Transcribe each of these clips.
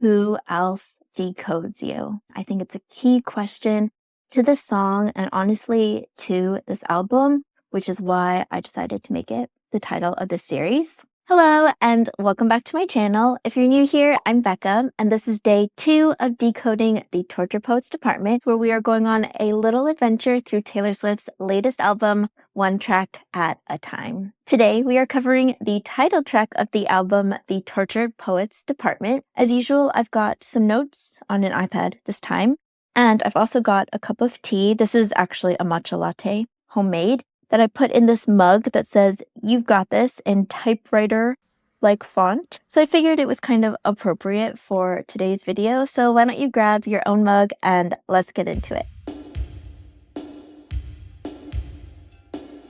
Who else decodes you? I think it's a key question to this song and honestly to this album, which is why I decided to make it the title of this series. Hello and welcome back to my channel. If you're new here, I'm Bekah and this is day 2 of decoding the Torture Poets department, where we are going on a little adventure through Taylor Swift's latest album, one track at a time. Today we are covering the title track of the album, The Tortured Poets Department. As usual, I've got some notes on an iPad this time, and I've also got a cup of tea. This is actually a matcha latte, homemade, that I put in this mug that says, "You've got this," in typewriter-like font. So I figured it was kind of appropriate for today's video. So why don't you grab your own mug and let's get into it.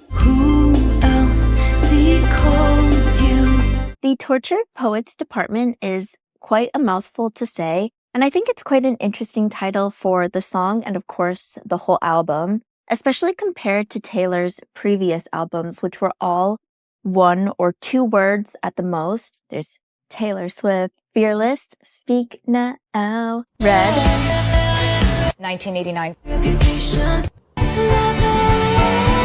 Who else decodes you? The Tortured Poets Department is quite a mouthful to say, and I think it's quite an interesting title for the song and of course the whole album, especially compared to Taylor's previous albums, which were all 1 or 2 words at the most. There's Taylor Swift, Fearless, Speak Now, Red, 1989. Reputation,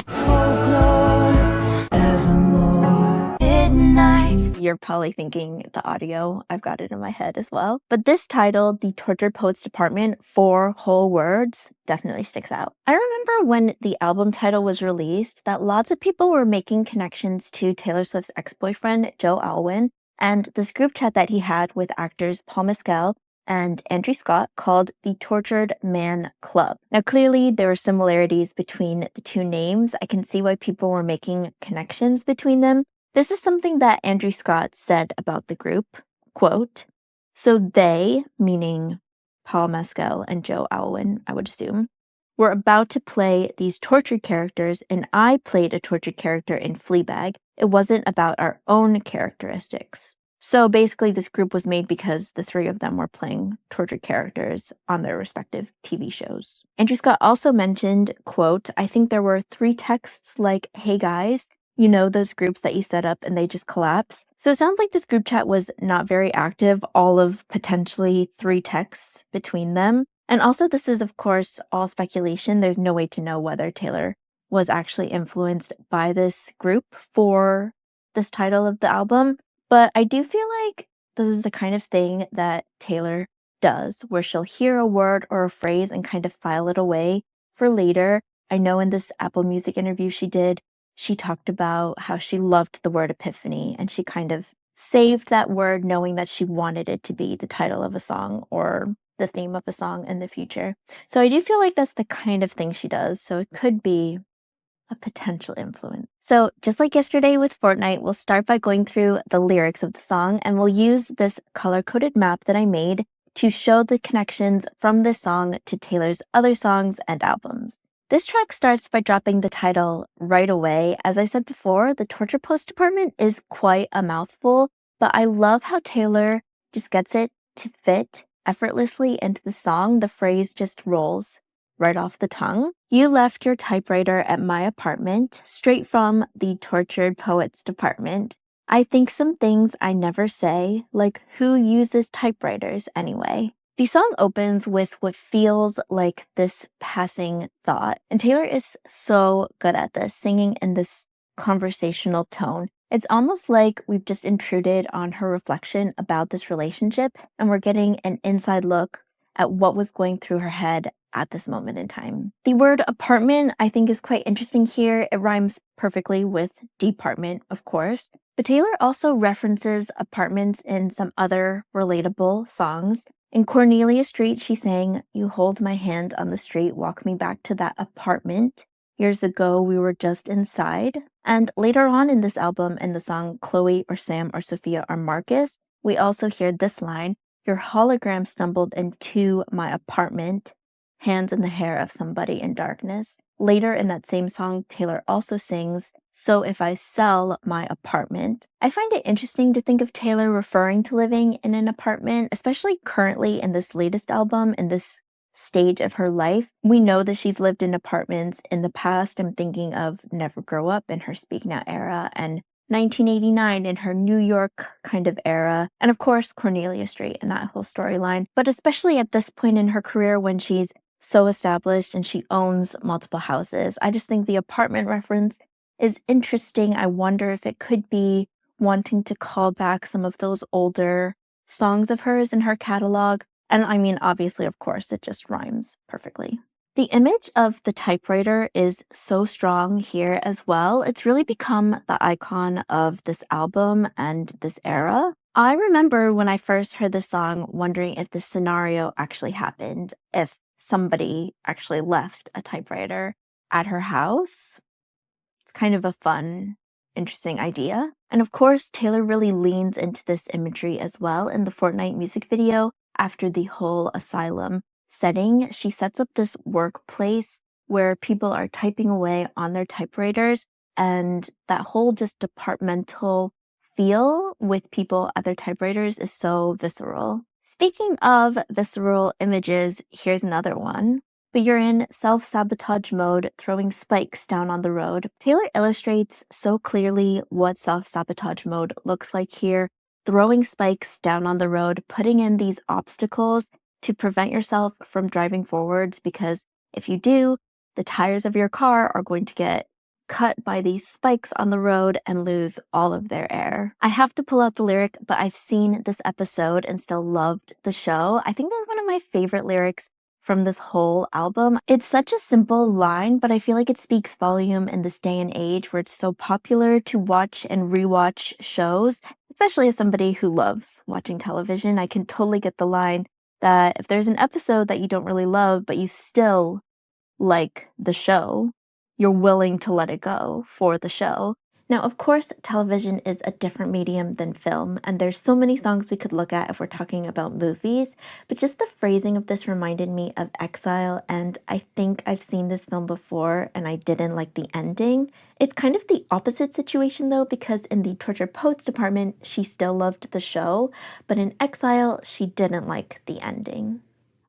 folklore, evermore, midnight. You're probably thinking the audio, I've got it in my head as well. But this title, The Tortured Poets Department, 4 whole words, definitely sticks out. I remember when the album title was released that lots of people were making connections to Taylor Swift's ex-boyfriend, Joe Alwyn, and this group chat that he had with actors Paul Mescal and Andrew Scott called the Tortured Man Club. Now, clearly there were similarities between the two names. I can see why people were making connections between them. This is something that Andrew Scott said about the group, quote, "So they," meaning Paul Mescal and Joe Alwyn, I would assume, "were about to play these tortured characters, and I played a tortured character in Fleabag. It wasn't about our own characteristics." So basically this group was made because the 3 of them were playing tortured characters on their respective TV shows. Andrew Scott also mentioned, quote, "I think there were 3 texts like, 'Hey guys,' you know, those groups that you set up and they just collapse." So it sounds like this group chat was not very active, all of potentially 3 texts between them. And also this is, of course, all speculation. There's no way to know whether Taylor was actually influenced by this group for this title of the album. But I do feel like this is the kind of thing that Taylor does, where she'll hear a word or a phrase and kind of file it away for later. I know in this Apple Music interview she did, she talked about how she loved the word epiphany, and she kind of saved that word knowing that she wanted it to be the title of a song or the theme of a song in the future. So I do feel like that's the kind of thing she does, so it could be a potential influence. So just like yesterday with Fortnite, we'll start by going through the lyrics of the song, and we'll use this color-coded map that I made to show the connections from this song to Taylor's other songs and albums. This track starts by dropping the title right away. As I said before, the Torture Poets Department is quite a mouthful, but I love how Taylor just gets it to fit effortlessly into the song. The phrase just rolls right off the tongue. "You left your typewriter at my apartment," straight from the Tortured Poets Department. "I think some things I never say, like who uses typewriters anyway." The song opens with what feels like this passing thought, and Taylor is so good at this, singing in this conversational tone. It's almost like we've just intruded on her reflection about this relationship, and we're getting an inside look at what was going through her head at this moment in time. The word apartment, I think, is quite interesting here. It rhymes perfectly with department, of course, but Taylor also references apartments in some other relatable songs. In Cornelia Street, she sang, "You hold my hand on the street, walk me back to that apartment. Years ago, we were just inside." And later on in this album, in the song "Chloe or Sam or Sophia or Marcus," we also hear this line, "Your hologram stumbled into my apartment, hands in the hair of somebody in darkness." Later in that same song, Taylor also sings, "So if I sell my apartment." I find it interesting to think of Taylor referring to living in an apartment, especially currently in this latest album, in this stage of her life. We know that she's lived in apartments in the past. I'm thinking of Never Grow Up in her Speak Now era, and 1989 in her New York kind of era, and of course Cornelia Street and that whole storyline. But especially at this point in her career when she's so established and she owns multiple houses, I just think the apartment reference is interesting. I wonder if it could be wanting to call back some of those older songs of hers in her catalog. And I mean, obviously, of course, it just rhymes perfectly. The image of the typewriter is so strong here as well. It's really become the icon of this album and this era. I remember when I first heard this song wondering if this scenario actually happened, if somebody actually left a typewriter at her house. It's kind of a fun, interesting idea. And of course, Taylor really leans into this imagery as well in the Fortnite music video. After the whole asylum setting, she sets up this workplace where people are typing away on their typewriters, and that whole just departmental feel with people at their typewriters is so visceral. Speaking of visceral images, here's another one. But you're in self-sabotage mode, throwing spikes down on the road. Taylor illustrates so clearly what self-sabotage mode looks like here, throwing spikes down on the road, putting in these obstacles to prevent yourself from driving forwards, because if you do, the tires of your car are going to get cut by these spikes on the road and lose all of their air. I have to pull out the lyric, but I've seen this episode and still loved the show. I think that's one of my favorite lyrics from this whole album. It's such a simple line, but I feel like it speaks volume in this day and age where it's so popular to watch and rewatch shows, especially as somebody who loves watching television. I can totally get the line that if there's an episode that you don't really love, but you still like the show, you're willing to let it go for the show. Now, of course, television is a different medium than film, and there's so many songs we could look at if we're talking about movies, but just the phrasing of this reminded me of Exile, and I think I've seen this film before and I didn't like the ending. It's kind of the opposite situation though, because in the Tortured Poets department, she still loved the show, but in Exile, she didn't like the ending.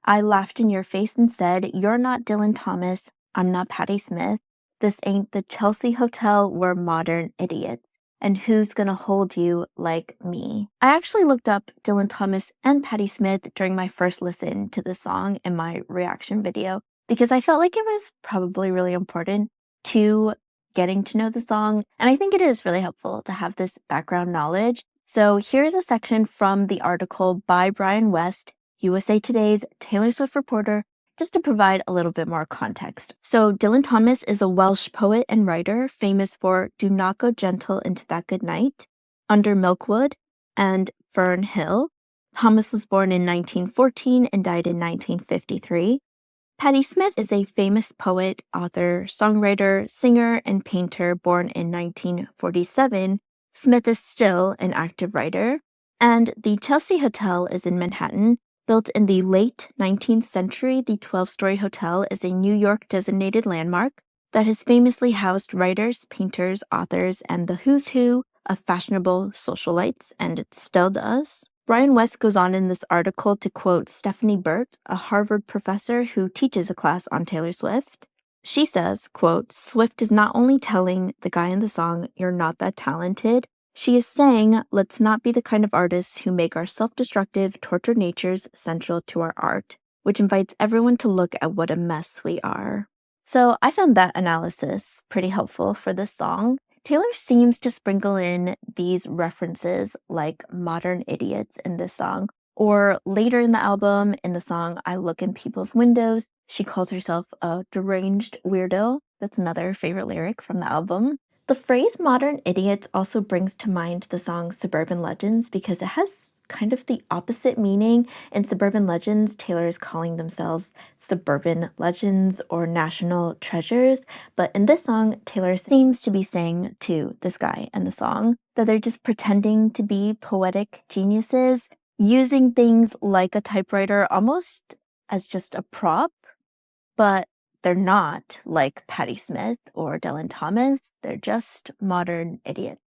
I laughed in your face and said, "You're not Dylan Thomas, I'm not Patti Smith. This ain't the Chelsea Hotel, we're modern idiots. And who's gonna hold you like me?" I actually looked up Dylan Thomas and Patti Smith during my first listen to the song in my reaction video, because I felt like it was probably really important to getting to know the song, and I think it is really helpful to have this background knowledge. So here's a section from the article by Brian West, USA Today's Taylor Swift reporter, just to provide a little bit more context. So Dylan Thomas is a Welsh poet and writer famous for Do Not Go Gentle Into That Good Night, Under Milkwood, and Fern Hill. Thomas was born in 1914 and died in 1953. Patti Smith is a famous poet, author, songwriter, singer, and painter born in 1947. Smith is still an active writer. And the Chelsea Hotel is in Manhattan. Built in the late 19th century, the 12-story hotel is a New York designated landmark that has famously housed writers, painters, authors, and the who's who of fashionable socialites, and it still does. Brian West goes on in this article to quote Stephanie Burt, a Harvard professor who teaches a class on Taylor Swift. She says, quote, "Swift is not only telling the guy in the song, 'You're not that talented,' she is saying, let's not be the kind of artists who make our self-destructive, tortured natures central to our art," which invites everyone to look at what a mess we are. So I found that analysis pretty helpful for this song. Taylor seems to sprinkle in these references like modern idiots in this song, or later in the album, in the song I Look in People's Windows, she calls herself a deranged weirdo. That's another favorite lyric from the album. The phrase modern idiots also brings to mind the song Suburban Legends because it has kind of the opposite meaning. In Suburban Legends, Taylor is calling themselves suburban legends or national treasures. But in this song, Taylor seems to be saying to this guy in the song that they're just pretending to be poetic geniuses, using things like a typewriter almost as just a prop, but they're not like Patti Smith or Dylan Thomas. They're just modern idiots.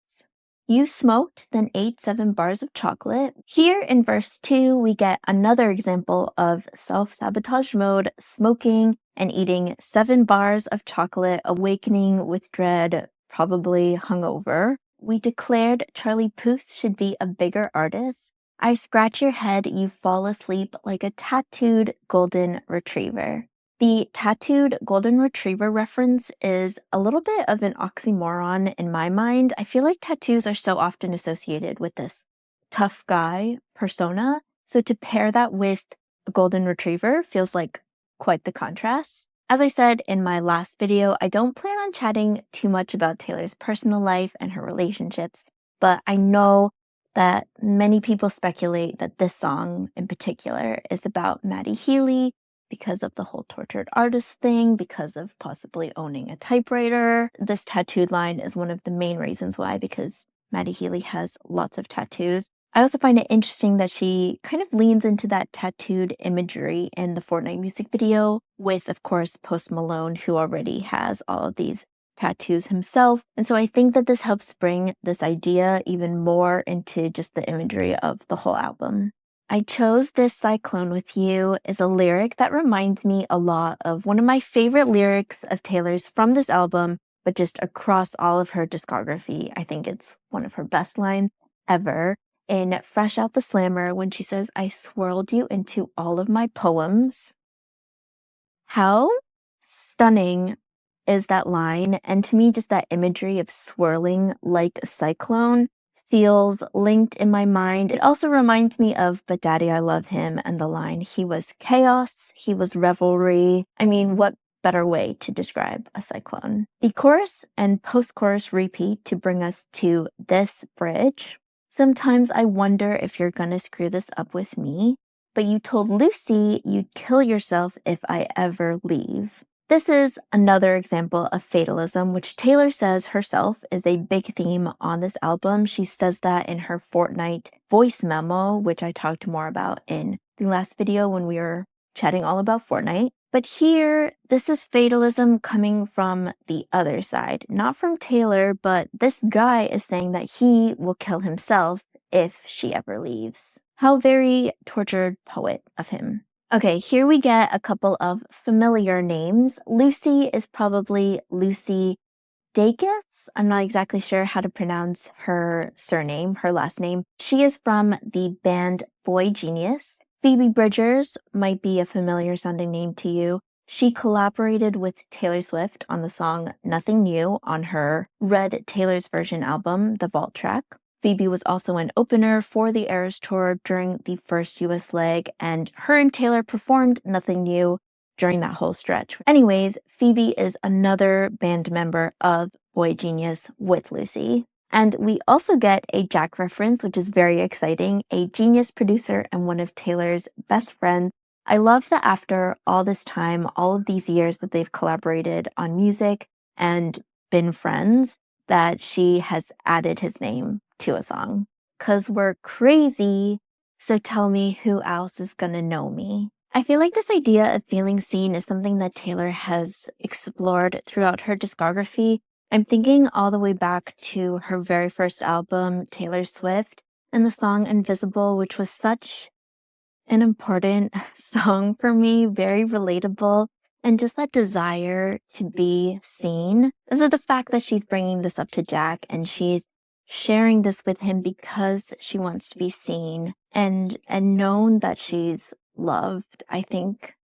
You smoked, then ate 7 bars of chocolate. Here in verse 2, we get another example of self-sabotage mode, smoking and eating 7 bars of chocolate, awakening with dread, probably hungover. We declared Charlie Puth should be a bigger artist. I scratch your head, you fall asleep like a tattooed golden retriever. The tattooed golden retriever reference is a little bit of an oxymoron in my mind. I feel like tattoos are so often associated with this tough guy persona. So to pair that with a golden retriever feels like quite the contrast. As I said in my last video, I don't plan on chatting too much about Taylor's personal life and her relationships, but I know that many people speculate that this song in particular is about Maddie Healy because of the whole tortured artist thing, because of possibly owning a typewriter. This tattooed line is one of the main reasons why, because Maddie Healy has lots of tattoos. I also find it interesting that she kind of leans into that tattooed imagery in the Fortnite music video with, of course, Post Malone, who already has all of these tattoos himself. And so I think that this helps bring this idea even more into just the imagery of the whole album. I chose This Cyclone With You is a lyric that reminds me a lot of one of my favorite lyrics of Taylor's from this album, but just across all of her discography. I think it's one of her best lines ever in Fresh Out the Slammer when she says, "I swirled you into all of my poems." How stunning is that line? And to me, just that imagery of swirling like a cyclone feels linked in my mind. It also reminds me of But Daddy, I Love Him and the line, "He was chaos, he was revelry." I mean, what better way to describe a cyclone? The chorus and post-chorus repeat to bring us to this bridge. "Sometimes I wonder if you're gonna screw this up with me, but you told Lucy you'd kill yourself if I ever leave." This is another example of fatalism, which Taylor says herself is a big theme on this album. She says that in her Fortnite voice memo, which I talked more about in the last video when we were chatting all about Fortnite. But here, this is fatalism coming from the other side, not from Taylor, but this guy is saying that he will kill himself if she ever leaves. How very tortured poet of him. Okay, here we get a couple of familiar names. Lucy is probably Lucy Dacus. I'm not exactly sure how to pronounce her surname, her last name. She is from the band Boy Genius. Phoebe Bridgers might be a familiar sounding name to you. She collaborated with Taylor Swift on the song Nothing New on her Red Taylor's Version album, the Vault track. Phoebe was also an opener for the Eras Tour during the first US leg, and her and Taylor performed Nothing New during that whole stretch. Anyways, Phoebe is another band member of Boy Genius with Lucy. And we also get a Jack reference, which is very exciting, a Genius producer and one of Taylor's best friends. I love that after all this time, all of these years that they've collaborated on music and been friends, that she has added his name to a song. 'Cause we're crazy, so tell me who else is gonna know me. I feel like this idea of feeling seen is something that Taylor has explored throughout her discography. I'm thinking all the way back to her very first album, Taylor Swift, and the song Invisible, which was such an important song for me, very relatable, and just that desire to be seen. And so the fact that she's bringing this up to Jack and she's sharing this with him because she wants to be seen and known that she's loved, I think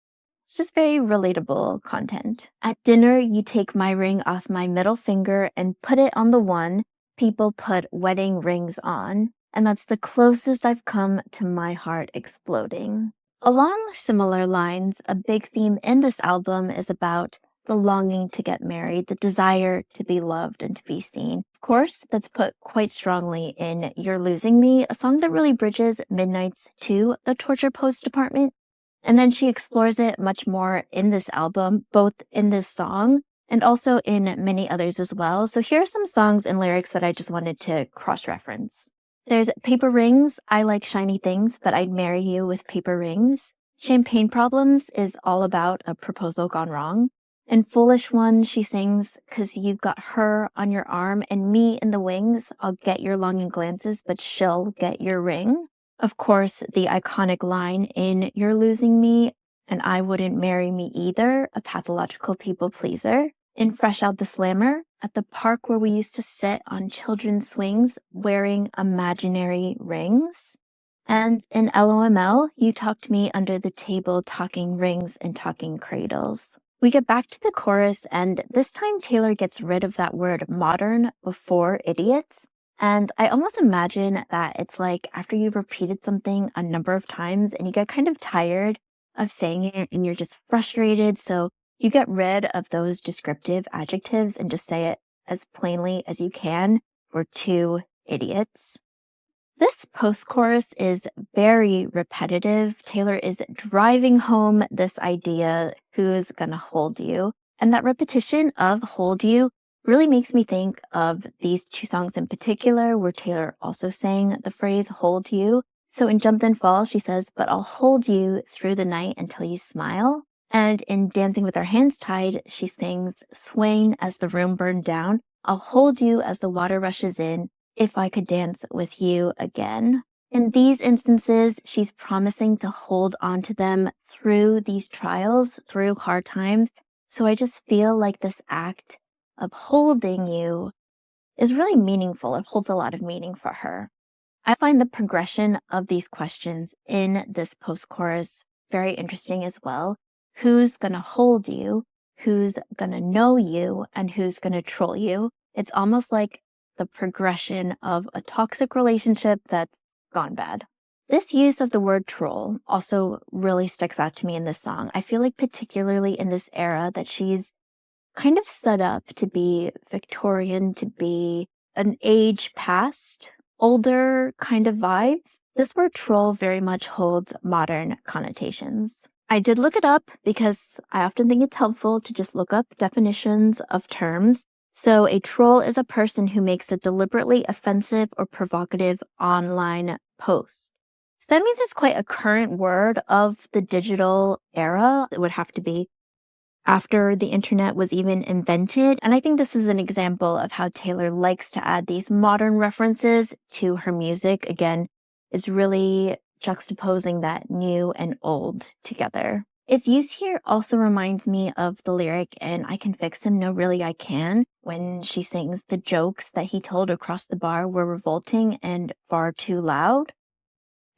it's just very relatable content. At dinner, you take my ring off my middle finger and put it on the one people put wedding rings on. And that's the closest I've come to my heart exploding. Along similar lines, a big theme in this album is about the longing to get married, the desire to be loved and to be seen. Of course, that's put quite strongly in You're Losing Me, a song that really bridges Midnight's to the Torture Post Department. And then she explores it much more in this album, both in this song and also in many others as well. So here are some songs and lyrics that I just wanted to cross-reference. There's Paper Rings, I like shiny things, but I'd marry you with paper rings. Champagne Problems is all about a proposal gone wrong. And Foolish One, she sings, 'cause you've got her on your arm and me in the wings. I'll get your longing glances, but she'll get your ring. Of course, the iconic line in You're Losing Me, and I wouldn't marry me either, a pathological people pleaser. In Fresh Out the Slammer, at the park where we used to sit on children's swings wearing imaginary rings. And in LOML, you talked me under the table talking rings and talking cradles. We get back to the chorus, and this time Taylor gets rid of that word modern before idiots. And I almost imagine that it's like after you've repeated something a number of times and you get kind of tired of saying it and you're just frustrated. So you get rid of those descriptive adjectives and just say it as plainly as you can. We're two idiots. This post-chorus is very repetitive. Taylor is driving home this idea, who's gonna hold you? And that repetition of hold you really makes me think of these two songs in particular, where Taylor also sang the phrase hold you. So in Jump Then Fall, she says, but I'll hold you through the night until you smile. And in Dancing with Our Hands Tied, she sings, swaying as the room burned down, I'll hold you as the water rushes in, if I could dance with you again. In these instances, she's promising to hold on to them through these trials, through hard times. So I just feel like this act of holding you is really meaningful. It holds a lot of meaning for her. I find the progression of these questions in this post-chorus very interesting as well. Who's gonna hold you? Who's gonna know you? And who's gonna troll you? It's almost like the progression of a toxic relationship that's gone bad. This use of the word troll also really sticks out to me in this song. I feel like particularly in this era that she's kind of set up to be Victorian, to be an age past, older kind of vibes. This word troll very much holds modern connotations. I did look it up because I often think it's helpful to just look up definitions of terms. So a troll is a person who makes a deliberately offensive or provocative online post. So that means it's quite a current word of the digital era. It would have to be after the internet was even invented. And I think this is an example of how Taylor likes to add these modern references to her music. Again, it's really juxtaposing that new and old together. Its use here also reminds me of the lyric in I Can Fix Him, No Really I Can, when she sings the jokes that he told across the bar were revolting and far too loud.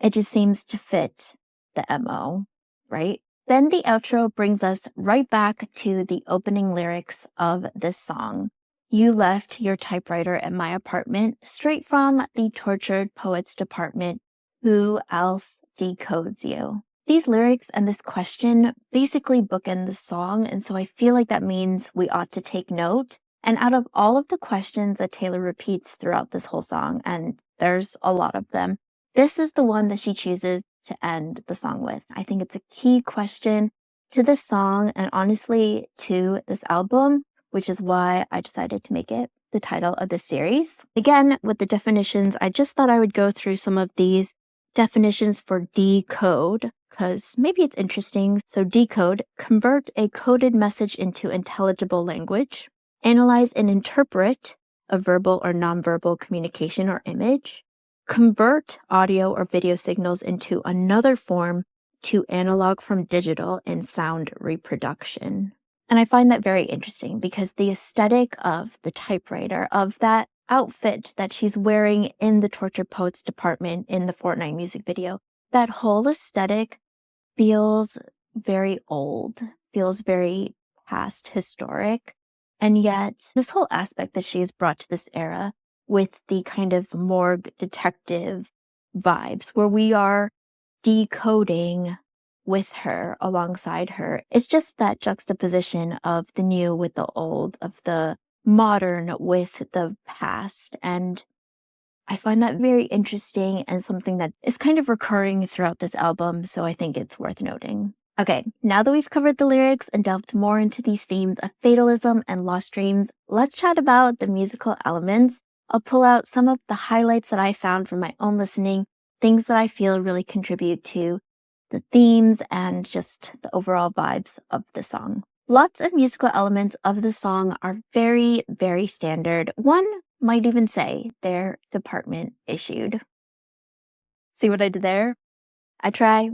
It just seems to fit the MO, right? Then the outro brings us right back to the opening lyrics of this song. You left your typewriter at my apartment, straight from the tortured poets department. Who else decodes you? These lyrics and this question basically bookend the song, and so I feel like that means we ought to take note. And out of all of the questions that Taylor repeats throughout this whole song, and there's a lot of them, this is the one that she chooses to end the song with. I think it's a key question to this song and honestly to this album, which is why I decided to make it the title of this series. Again, with the definitions, I just thought I would go through some of these definitions for decode, because maybe it's interesting. So decode, convert a coded message into intelligible language, analyze and interpret a verbal or nonverbal communication or image, convert audio or video signals into another form to analog from digital in sound reproduction. And I find that very interesting because the aesthetic of the typewriter, of that outfit that she's wearing in the Tortured Poets department in the Fortnite music video, that whole aesthetic feels very old, feels very past historic. And yet this whole aspect that she has brought to this era with the kind of morgue detective vibes where we are decoding with her, alongside her. It's just that juxtaposition of the new with the old, of the modern with the past. And I find that very interesting and something that is kind of recurring throughout this album, so I think it's worth noting. Okay, now that we've covered the lyrics and delved more into these themes of fatalism and lost dreams, let's chat about the musical elements. I'll pull out some of the highlights that I found from my own listening, things that I feel really contribute to the themes and just the overall vibes of the song. Lots of musical elements of the song are very, very standard. One might even say they're department issued. See what I did there? I try.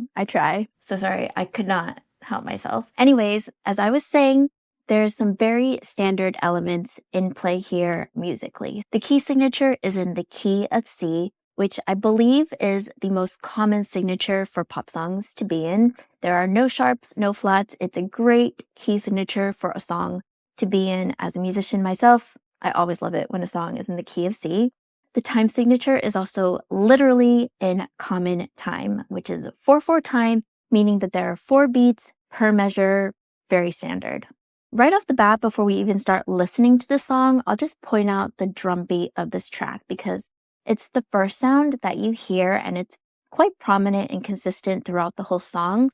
So sorry, I could not help myself. Anyways, as I was saying, There's some very standard elements in play here musically. The key signature is in the key of C, which I believe is the most common signature for pop songs to be in. There are no sharps, no flats. It's a great key signature for a song to be in. As a musician myself, I always love it when a song is in the key of C. The time signature is also literally in common time, which is 4/4 time, meaning that there are 4 beats per measure, very standard. Right off the bat, before we even start listening to the song, I'll just point out the drum beat of this track because it's the first sound that you hear and it's quite prominent and consistent throughout the whole song.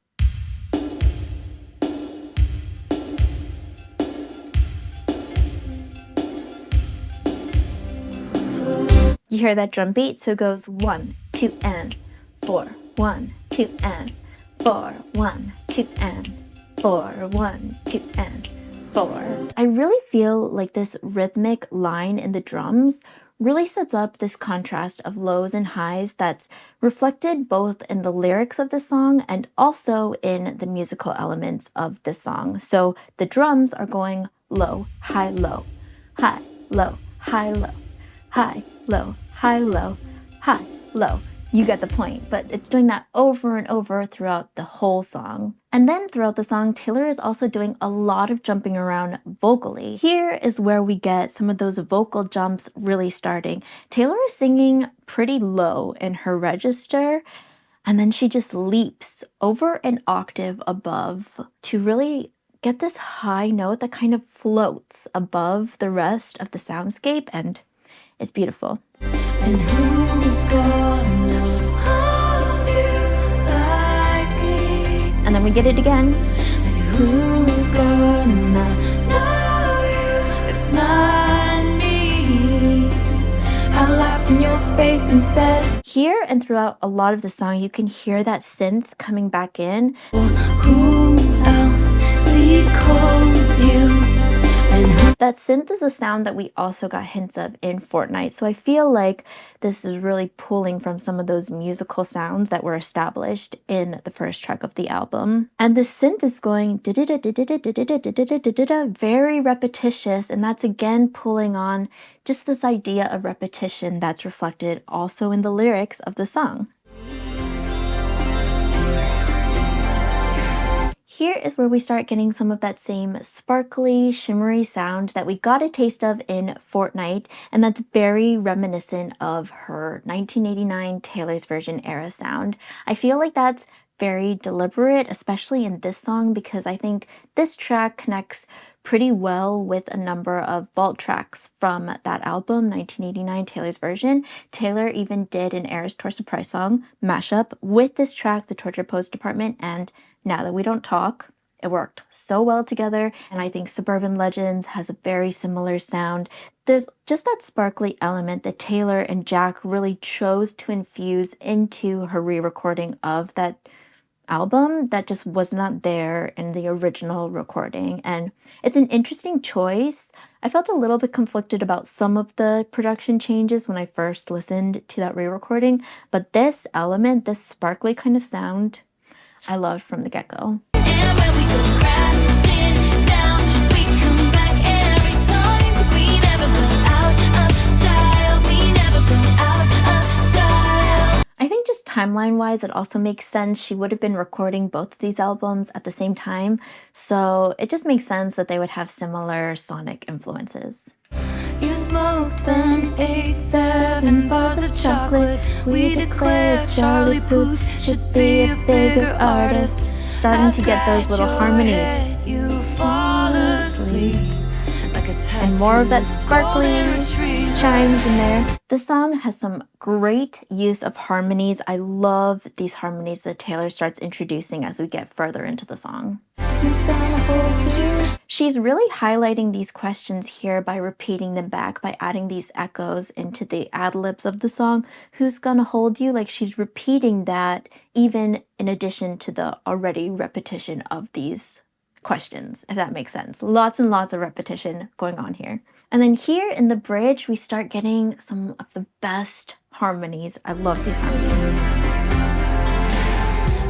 You hear that drum beat, so it goes 1, 2, and 4, 1, 2, and 4, 1, 2, and 4, 1, 2, and 4. I really feel like this rhythmic line in the drums really sets up this contrast of lows and highs that's reflected both in the lyrics of the song and also in the musical elements of the song. So the drums are going low, high, low, high, low, high, low, high, low, high, low, high, low. You get the point, but it's doing that over and over throughout the whole song. And then throughout the song, Taylor is also doing a lot of jumping around vocally. Here is where we get some of those vocal jumps really starting. Taylor is singing pretty low in her register, and then she just leaps over an octave above to really get this high note that kind of floats above the rest of the soundscape, and it's beautiful. And who's gonna hold you like me? And then we get it again. And who's gonna know you if not me? I laughed in your face and said, Here and throughout a lot of the song, you can hear that synth coming back in. well, who else decodes you? And That synth is a sound that we also got hints of in Fortnite, so I feel like this is really pulling from some of those musical sounds that were established in the first track of the album. And the synth is going very repetitious, and that's again pulling on just this idea of repetition that's reflected also in the lyrics of the song. Here is where we start getting some of that same sparkly, shimmery sound that we got a taste of in Fortnite, and that's very reminiscent of her 1989 Taylor's Version era sound. I feel like that's very deliberate, especially in this song, because I think this track connects pretty well with a number of vault tracks from that album, 1989 Taylor's Version. Taylor even did an Eras Tour surprise song mashup with this track, The Torture Pose Department, and Now That We Don't Talk. It worked so well together, and I think Suburban Legends has a very similar sound. There's just that sparkly element that Taylor and Jack really chose to infuse into her re-recording of that album that just was not there in the original recording, and it's an interesting choice. I felt a little bit conflicted about some of the production changes when I first listened to that re-recording, but this element, this sparkly kind of sound, I loved from the get-go. and when we go crashing down, we come back every time, 'cause we never go out of style. We never go out of style. I think just timeline-wise, it also makes sense. She would have been recording both of these albums at the same time, so it just makes sense that they would have similar sonic influences. You smoked, then ate 7 bars of chocolate. We declared Charlie Puth should be a bigger artist. Starting to get those little harmonies. You fall asleep like a And more of that sparkly golden retriever. chimes in there. The song has some great use of harmonies. I love these harmonies that Taylor starts introducing as we get further into the song. Who's gonna hold you? She's really highlighting these questions here by repeating them back, by adding these echoes into the ad-libs of the song. Who's gonna hold you? Like, she's repeating that even in addition to the already repetition of these questions, if that makes sense. Lots and lots of repetition going on here. And then here in the bridge, we start getting some of the best harmonies. I love these harmonies.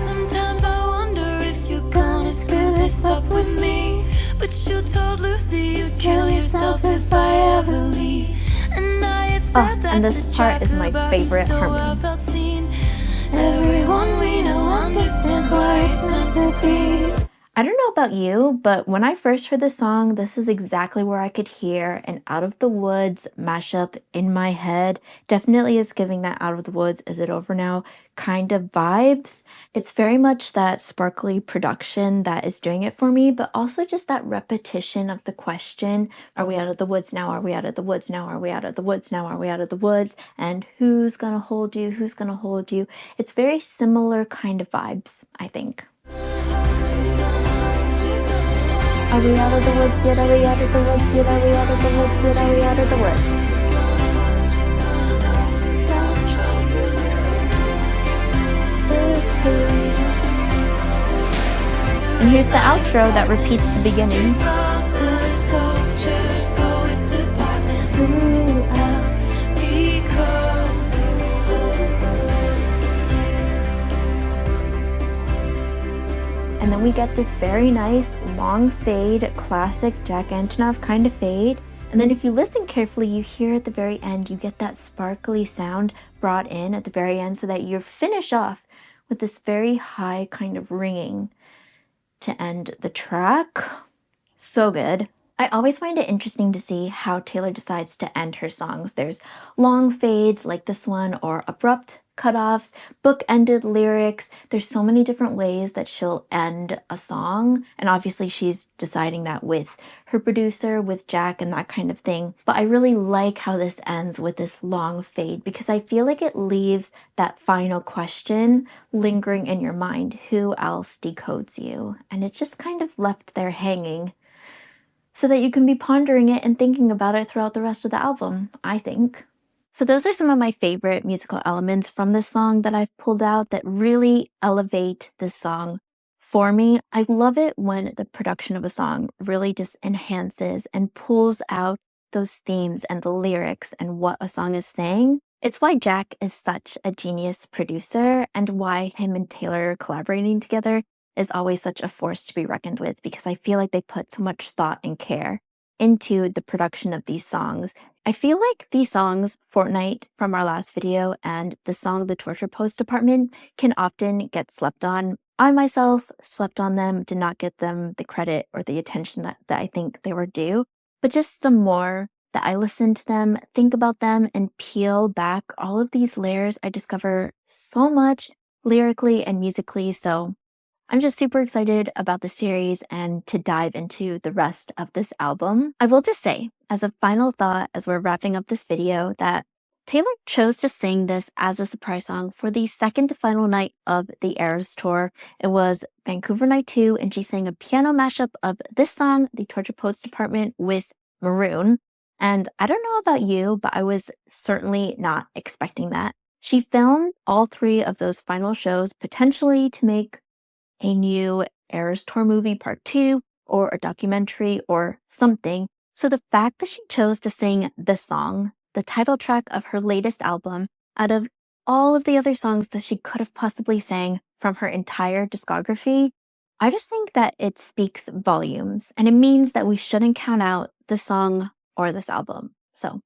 Sometimes I wonder if you're gonna screw this up with me, but But you told Lucy you'd kill yourself if I ever leave. And I had said that and this to part Jack is my about favorite you, so I harmony. felt seen. Everyone we know understands why it's meant to be. I don't know about you, but when I first heard this song, this is exactly where I could hear an Out of the Woods mashup in my head. Definitely is giving that Out of the Woods, Is It Over Now kind of vibes. It's very much that sparkly production that is doing it for me, but also just that repetition of the question, are we out of the woods now? Are we out of the woods now? Are we out of the woods now? Are we out of the woods? And who's gonna hold you? Who's gonna hold you? It's very similar kind of vibes, I think. Are we out of the woods yet? Are we out of the woods yet? Are we out of the woods yet? Are we out of the woods? And here's the outro that repeats the beginning. And then we get this very nice long fade, classic Jack Antonoff kind of fade. And then if you listen carefully, you hear at the very end, you get that sparkly sound brought in at the very end so that you finish off with this very high kind of ringing to end the track. So good. I always find it interesting to see how Taylor decides to end her songs. There's long fades like this one, or abrupt cutoffs, book-ended lyrics. There's so many different ways that she'll end a song, and obviously she's deciding that with her producer, with Jack, and that kind of thing. But I really like how this ends with this long fade because I feel like it leaves that final question lingering in your mind. Who else decodes you? And it's just kind of left there hanging, so that you can be pondering it and thinking about it throughout the rest of the album, I think. So those are some of my favorite musical elements from this song that I've pulled out that really elevate this song for me. I love it when the production of a song really just enhances and pulls out those themes and the lyrics and what a song is saying. It's why Jack is such a genius producer and why him and Taylor collaborating together is always such a force to be reckoned with, because I feel like they put so much thought and care into the production of these songs. I feel like these songs, Fortnight from our last video and the song The Torture Post Department, can often get slept on. I myself slept on them, did not get them the credit or the attention that I think they were due. But just the more that I listen to them, think about them, and peel back all of these layers, I discover so much lyrically and musically. So I'm just super excited about the series and to dive into the rest of this album. I will just say, as a final thought, as we're wrapping up this video, that Taylor chose to sing this as a surprise song for the second to final night of the Eras tour. It was Vancouver Night 2, and she sang a piano mashup of this song, The Torture Poets Department, with Maroon. And I don't know about you, but I was certainly not expecting that. She filmed all three of those final shows potentially to make a new Eras Tour movie part 2 or a documentary or something. So the fact that she chose to sing this song, the title track of her latest album, out of all of the other songs that she could have possibly sang from her entire discography, I just think that it speaks volumes, and it means that we shouldn't count out this song or this album. So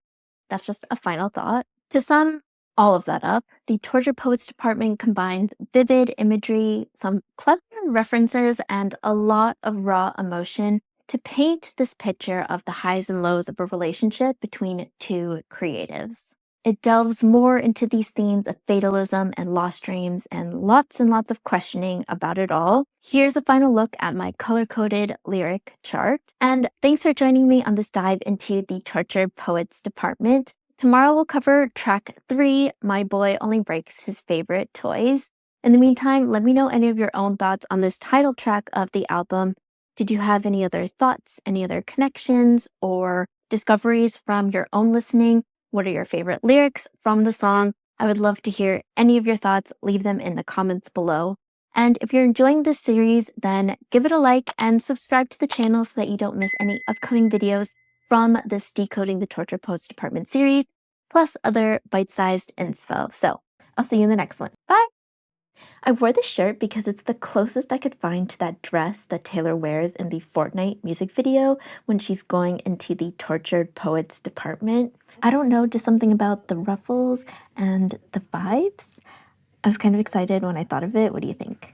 that's just a final thought. To sum all of that up, the Torture Poets Department combines vivid imagery, some clever references, and a lot of raw emotion to paint this picture of the highs and lows of a relationship between two creatives. It delves more into these themes of fatalism and lost dreams and lots of questioning about it all. Here's a final look at my color-coded lyric chart. And thanks for joining me on this dive into the Torture Poets Department. Tomorrow we'll cover track 3, My Boy Only Breaks His Favorite Toys. In the meantime, let me know any of your own thoughts on this title track of the album. Did you have any other thoughts, any other connections, or discoveries from your own listening? What are your favorite lyrics from the song? I would love to hear any of your thoughts. Leave them in the comments below. And if you're enjoying this series, then give it a like and subscribe to the channel so that you don't miss any upcoming videos from this Decoding the Torture Poets Department series, plus other bite-sized inspo. So I'll see you in the next one. Bye! I wore this shirt because it's the closest I could find to that dress that Taylor wears in the Fortnite music video when she's going into the tortured poets department. I don't know, just something about the ruffles and the vibes. I was kind of excited when I thought of it. What do you think?